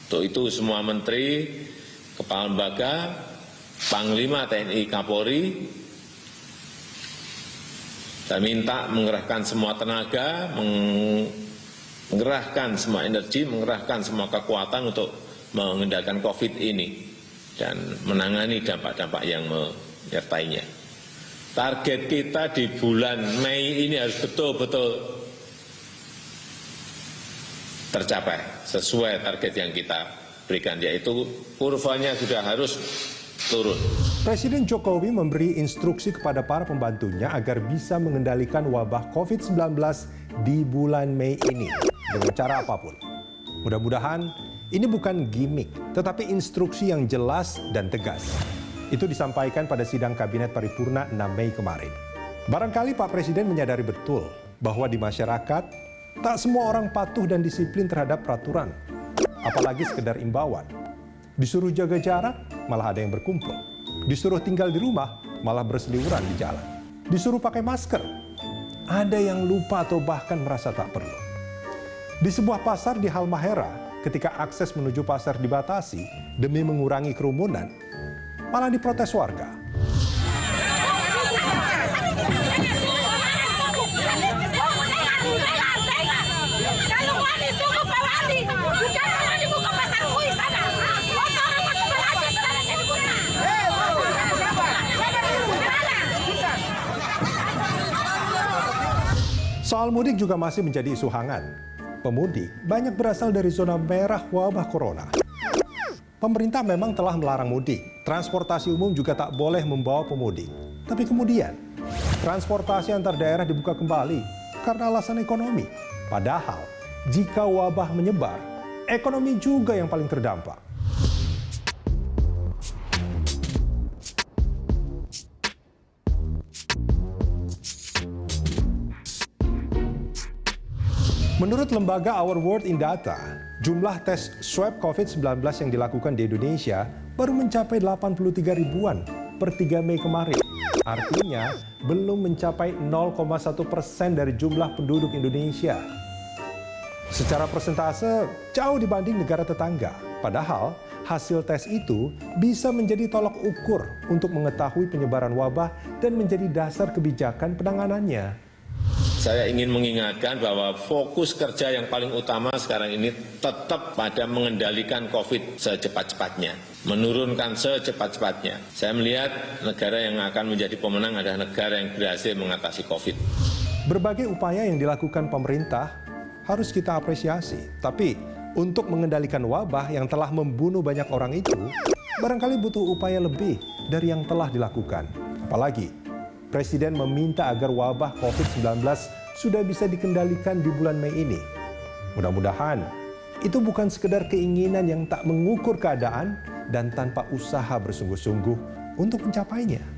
Untuk itu semua menteri, kepala lembaga, Panglima TNI Kapolri, saya minta mengerahkan semua tenaga, mengerahkan semua energi, mengerahkan semua kekuatan untuk mengendalikan COVID ini dan menangani dampak-dampak yang menyertainya. Target kita di bulan Mei ini harus betul-betul tercapai sesuai target yang kita berikan, yaitu kurvanya sudah harus turun. Presiden Jokowi memberi instruksi kepada para pembantunya agar bisa mengendalikan wabah COVID-19 di bulan Mei ini dengan cara apapun. Mudah-mudahan ini bukan gimmick, tetapi instruksi yang jelas dan tegas. Itu disampaikan pada sidang Kabinet Paripurna 6 Mei kemarin. Barangkali Pak Presiden menyadari betul bahwa di masyarakat tak semua orang patuh dan disiplin terhadap peraturan, apalagi sekedar imbauan. Disuruh jaga jarak, malah ada yang berkumpul. Disuruh tinggal di rumah, malah berseliweran di jalan. Disuruh pakai masker, ada yang lupa atau bahkan merasa tak perlu. Di sebuah pasar di Halmahera, ketika akses menuju pasar dibatasi demi mengurangi kerumunan, malah diprotes warga. Soal mudik juga masih menjadi isu hangat. Pemudik banyak berasal dari zona merah wabah corona. Pemerintah memang telah melarang mudik. Transportasi umum juga tak boleh membawa pemudik. Tapi kemudian, transportasi antar daerah dibuka kembali karena alasan ekonomi. Padahal, jika wabah menyebar, ekonomi juga yang paling terdampak. Menurut lembaga Our World in Data, jumlah tes swab COVID-19 yang dilakukan di Indonesia baru mencapai 83 ribuan per 3 Mei kemarin. Artinya, belum mencapai 0,1% dari jumlah penduduk Indonesia. Secara persentase, jauh dibanding negara tetangga. Padahal, hasil tes itu bisa menjadi tolak ukur untuk mengetahui penyebaran wabah dan menjadi dasar kebijakan penanganannya. Saya ingin mengingatkan bahwa fokus kerja yang paling utama sekarang ini tetap pada mengendalikan COVID secepat-cepatnya, menurunkan secepat-cepatnya. Saya melihat negara yang akan menjadi pemenang adalah negara yang berhasil mengatasi COVID. Berbagai upaya yang dilakukan pemerintah harus kita apresiasi. Tapi untuk mengendalikan wabah yang telah membunuh banyak orang itu, barangkali butuh upaya lebih dari yang telah dilakukan. Apalagi, Presiden meminta agar wabah COVID-19 sudah bisa dikendalikan di bulan Mei ini. Mudah-mudahan itu bukan sekedar keinginan yang tak mengukur keadaan dan tanpa usaha bersungguh-sungguh untuk mencapainya.